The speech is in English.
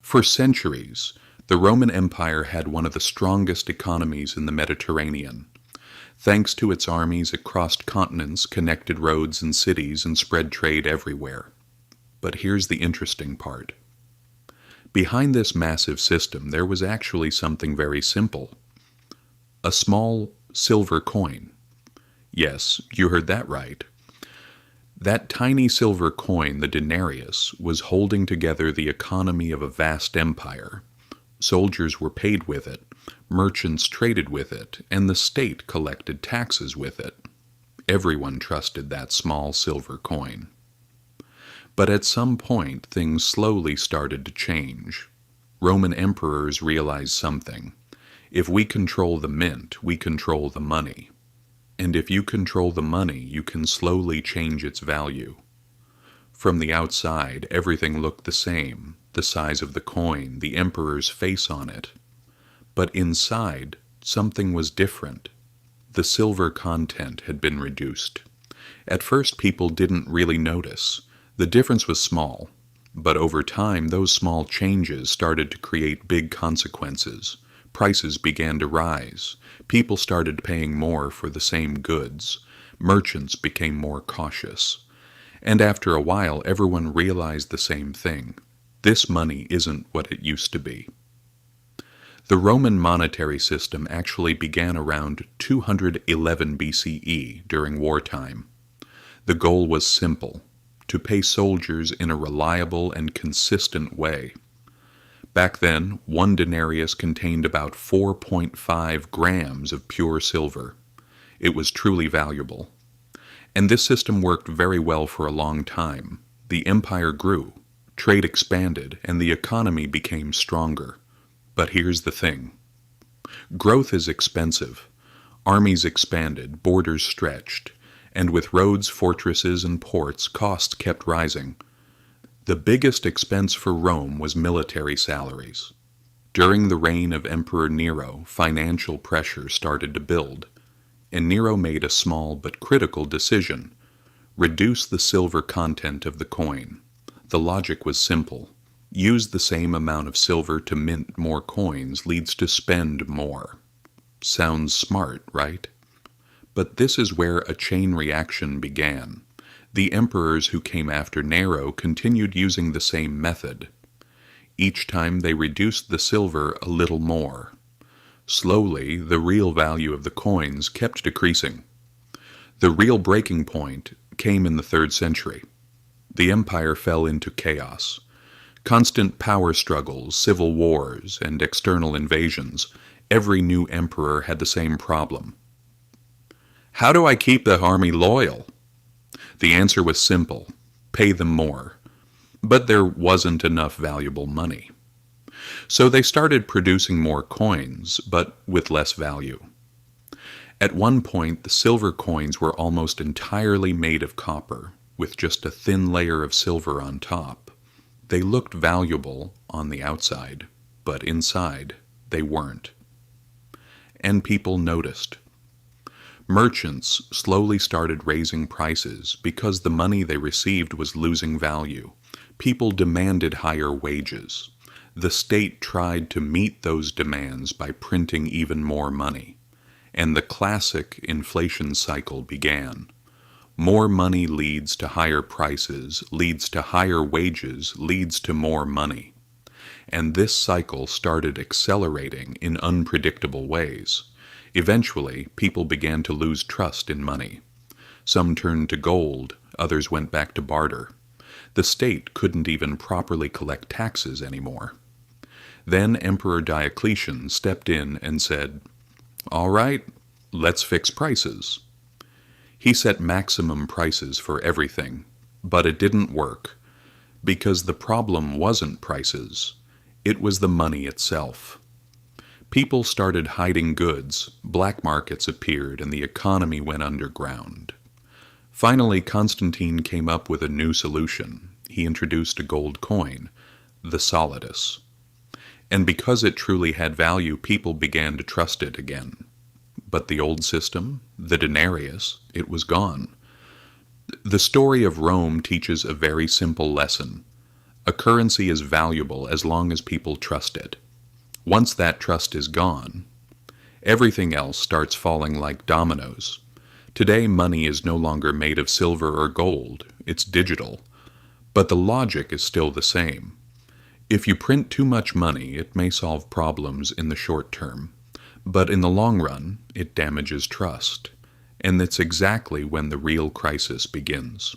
For centuries, the Roman Empire had one of the strongest economies in the Mediterranean. Thanks to its armies, it crossed continents, connected roads and cities, and spread trade everywhere. But here's the interesting part. Behind this massive system, there was actually something very simple. A small silver coin. Yes, you heard that right. That tiny silver coin, the denarius, was holding together the economy of a vast empire. Soldiers were paid with it, merchants traded with it, and the state collected taxes with it. Everyone trusted that small silver coin. But at some point, things slowly started to change. Roman emperors realized something. If we control the mint, we control the money. And if you control the money, you can slowly change its value. From the outside, everything looked the same, the size of the coin, the emperor's face on it. But inside, something was different. The silver content had been reduced. At first, people didn't really notice. The difference was small, but over time, those small changes started to create big consequences. Prices began to rise. People started paying more for the same goods. Merchants became more cautious. And after a while, everyone realized the same thing. This money isn't what it used to be. The Roman monetary system actually began around 211 BCE during wartime. The goal was simple: to pay soldiers in a reliable and consistent way. Back then, one denarius contained about 4.5 grams of pure silver. It was truly valuable. And this system worked very well for a long time. The empire grew, trade expanded, and the economy became stronger. But here's the thing. Growth is expensive. Armies expanded, borders stretched, and with roads, fortresses, and ports, costs kept rising. The biggest expense for Rome was military salaries. During the reign of Emperor Nero, financial pressure started to build, and Nero made a small but critical decision: reduce the silver content of the coin. The logic was simple. Use the same amount of silver to mint more coins leads to spend more. Sounds smart, right? But this is where a chain reaction began. The emperors who came after Nero continued using the same method. Each time they reduced the silver a little more. Slowly, the real value of the coins kept decreasing. The real breaking point came in the 3rd century. The empire fell into chaos. Constant power struggles, civil wars, and external invasions. Every new emperor had the same problem. How do I keep the army loyal? The answer was simple: pay them more. But there wasn't enough valuable money. So they started producing more coins, but with less value. At one point, the silver coins were almost entirely made of copper, with just a thin layer of silver on top. They looked valuable on the outside, but inside, they weren't. And people noticed. Merchants slowly started raising prices because the money they received was losing value. People demanded higher wages. The state tried to meet those demands by printing even more money. And the classic inflation cycle began. More money leads to higher prices, leads to higher wages, leads to more money. And this cycle started accelerating in unpredictable ways. Eventually, people began to lose trust in money. Some turned to gold, others went back to barter. The state couldn't even properly collect taxes anymore. Then Emperor Diocletian stepped in and said, "All right, let's fix prices." He set maximum prices for everything, but it didn't work, because the problem wasn't prices, it was the money itself. People started hiding goods, black markets appeared, and the economy went underground. Finally, Constantine came up with a new solution. He introduced a gold coin, the solidus. And because it truly had value, people began to trust it again. But the old system, the denarius, it was gone. The story of Rome teaches a very simple lesson. A currency is valuable as long as people trust it. Once that trust is gone, everything else starts falling like dominoes. Today, money is no longer made of silver or gold, it's digital. But the logic is still the same. If you print too much money, it may solve problems in the short term. But in the long run, it damages trust. And that's exactly when the real crisis begins.